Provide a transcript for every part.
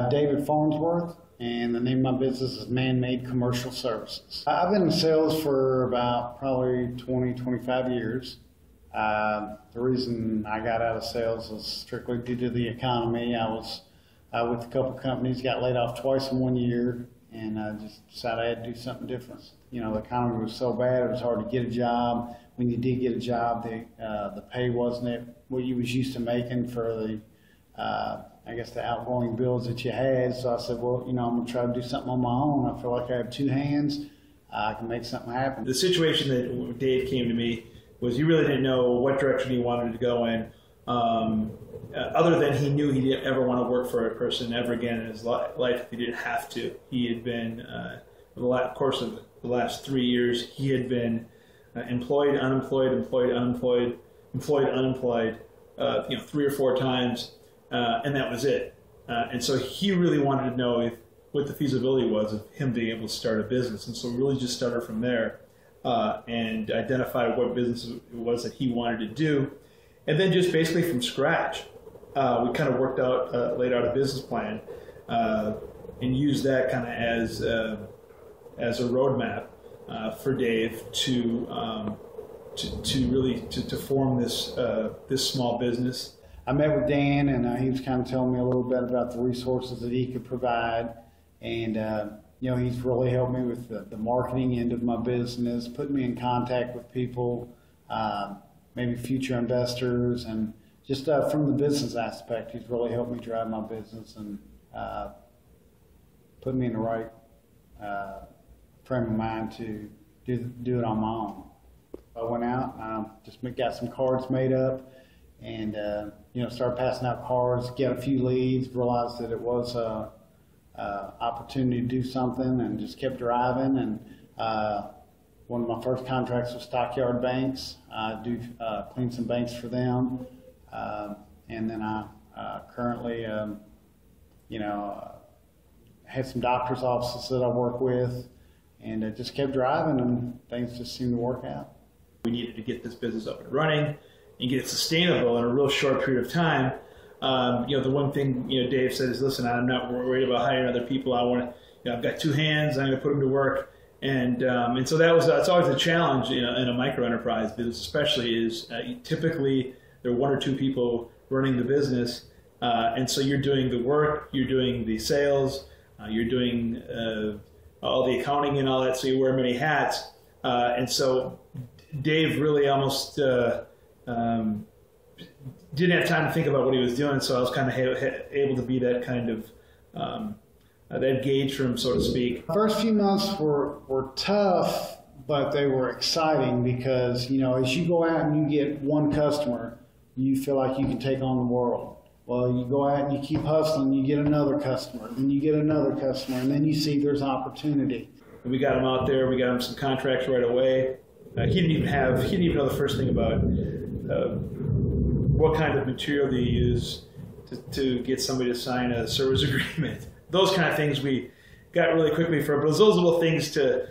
David Farnsworth, and the name of my business is ManMAID Commercial Services. I've been in sales for about probably 25 years. The reason I got out of sales was strictly due to the economy. I was with a couple companies, got laid off twice in 1 year, and I just decided I had to do something different. You know, the economy was so bad, it was hard to get a job. When you did get a job, the pay wasn't what you was used to making for the I guess the outgoing bills that you had. So I said, well, you know, I'm going to try to do something on my own. I feel like I have two hands. I can make something happen. The situation that Dave came to me was he really didn't know what direction he wanted to go in. Other than he knew he didn't ever want to work for a person ever again in his life if he didn't have to. He had been, for the course of the last 3 years, he had been employed, unemployed, employed, unemployed, employed, unemployed, 3 or 4 times. And that was it. And so he really wanted to know what the feasibility was of him being able to start a business. And so we really just started from there and identified what business it was that he wanted to do. And then just basically from scratch, we kind of laid out a business plan and used that kind of as a roadmap for Dave to form this small business. I met with Dan, and he was kind of telling me a little bit about the resources that he could provide. And, you know, he's really helped me with the marketing end of my business, putting me in contact with people, maybe future investors, and just from the business aspect, he's really helped me drive my business and put me in the right frame of mind to do it on my own. I went out, just got some cards made up, and started passing out cards, get a few leads, realized that it was a opportunity to do something, and just kept driving. And one of my first contracts was Stockyard Banks. I do clean some banks for them, and then I currently had some doctor's offices that I work with, and just kept driving, and things just seemed to work out. We needed to get this business up and running and get it sustainable in a real short period of time. The one thing Dave said is, listen, I'm not worried about hiring other people. I want to, I've got two hands. I'm going to put them to work, and so that's always a challenge in a micro enterprise business, especially is typically there are 1 or 2 people running the business, and so you're doing the work, you're doing the sales, you're doing all the accounting and all that. So you wear many hats, and so Dave really almost didn't have time to think about what he was doing, so I was kind of able to be that kind of that gauge for him, so to speak. The first few months were tough, but they were exciting because as you go out and you get one customer, you feel like you can take on the world. Well, you go out and you keep hustling, you get another customer, then you get another customer, and then you see there's opportunity. And we got him out there. We got him some contracts right away. He didn't even know the first thing about what kind of material to use to get somebody to sign a service agreement. Those kind of things we got really quickly for him. But those little things that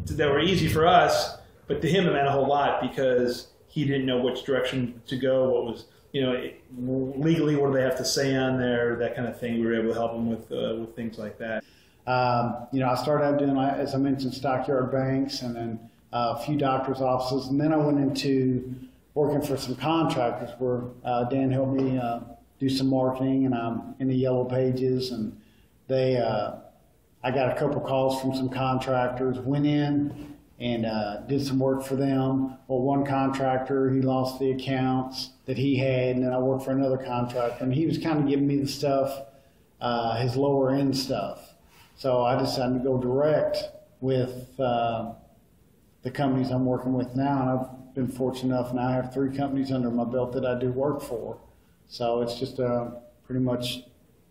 were easy for us, but to him it meant a whole lot because he didn't know which direction to go, what was, legally what do they have to say on there, that kind of thing. We were able to help him with things like that. I started out doing, as I mentioned, Stockyard Banks, and then a few doctor's offices, and then I went into working for some contractors where Dan helped me do some marketing, and I'm in the yellow pages, and I got a couple calls from some contractors, went in and did some work for them. Well, one contractor, he lost the accounts that he had, and then I worked for another contractor, and he was kind of giving me the stuff, his lower end stuff. So I decided to go direct with the companies I'm working with now, and I've been fortunate enough now I have 3 companies under my belt that I do work for. So it's just pretty much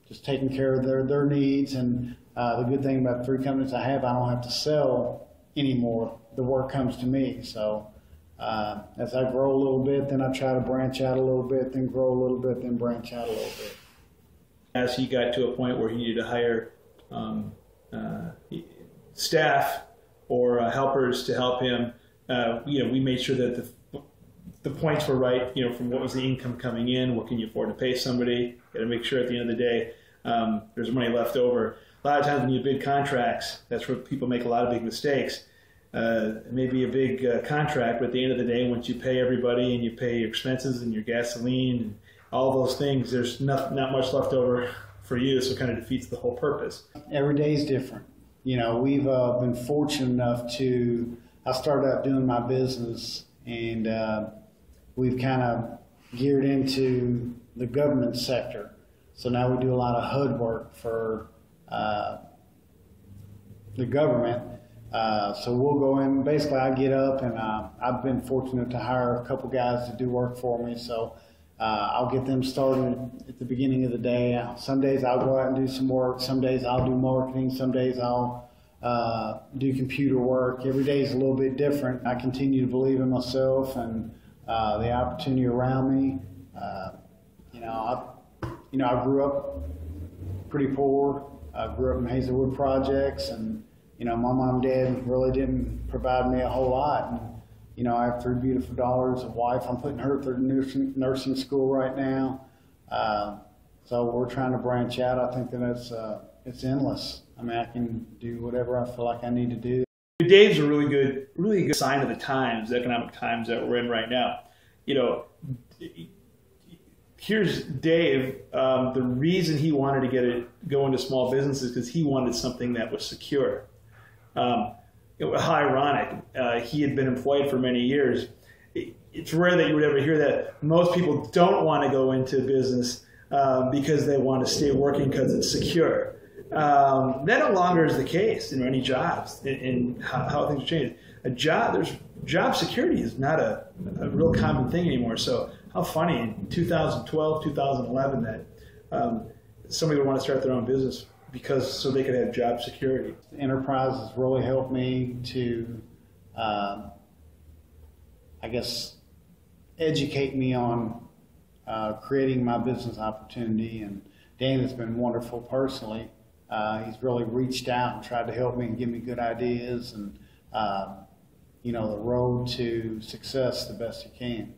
just taking care of their needs, and the good thing about the 3 companies I have, I don't have to sell anymore. The work comes to me. So as I grow a little bit, then I try to branch out a little bit, then grow a little bit, then branch out a little bit. As he got to a point where he needed to hire staff or helpers to help him, we made sure that the points were right, from what was the income coming in, what can you afford to pay somebody. Got to make sure at the end of the day there's money left over. A lot of times when you bid contracts, that's where people make a lot of big mistakes. It may be a big contract, but at the end of the day, once you pay everybody and you pay your expenses and your gasoline and all those things, there's not much left over for you, so it kind of defeats the whole purpose. Every day is different. You know, we've been fortunate enough I started out doing my business, and we've kind of geared into the government sector. So now we do a lot of HUD work for the government. So we'll go in, basically I get up and I've been fortunate to hire a couple guys to do work for me. So I'll get them started at the beginning of the day. Some days I'll go out and do some work. Some days I'll do marketing. Some days I'll do computer work. Every day is a little bit different. I continue to believe in myself and the opportunity around me. I grew up pretty poor. I grew up in Hazelwood Projects, and my mom and dad really didn't provide me a whole lot. And, I have 3 beautiful daughters, a wife. I'm putting her through nursing school right now. So we're trying to branch out. I think that it's endless. I mean, I can do whatever I feel like I need to do. Dave's a really good sign of the times, the economic times that we're in right now. Here's Dave. The reason he wanted to go into small business is because he wanted something that was secure. It was ironic. He had been employed for many years. It's rare that you would ever hear that. Most people don't want to go into business because they want to stay working because it's secure. That no longer is the case in many jobs, in how things change. Job security is not a real common thing anymore. So how funny in 2012, 2011 that somebody would want to start their own business so they could have job security. Enterprise has really helped me to, educate me on creating my business opportunity. And Dan has been wonderful personally. He's really reached out and tried to help me and give me good ideas and, the road to success the best he can.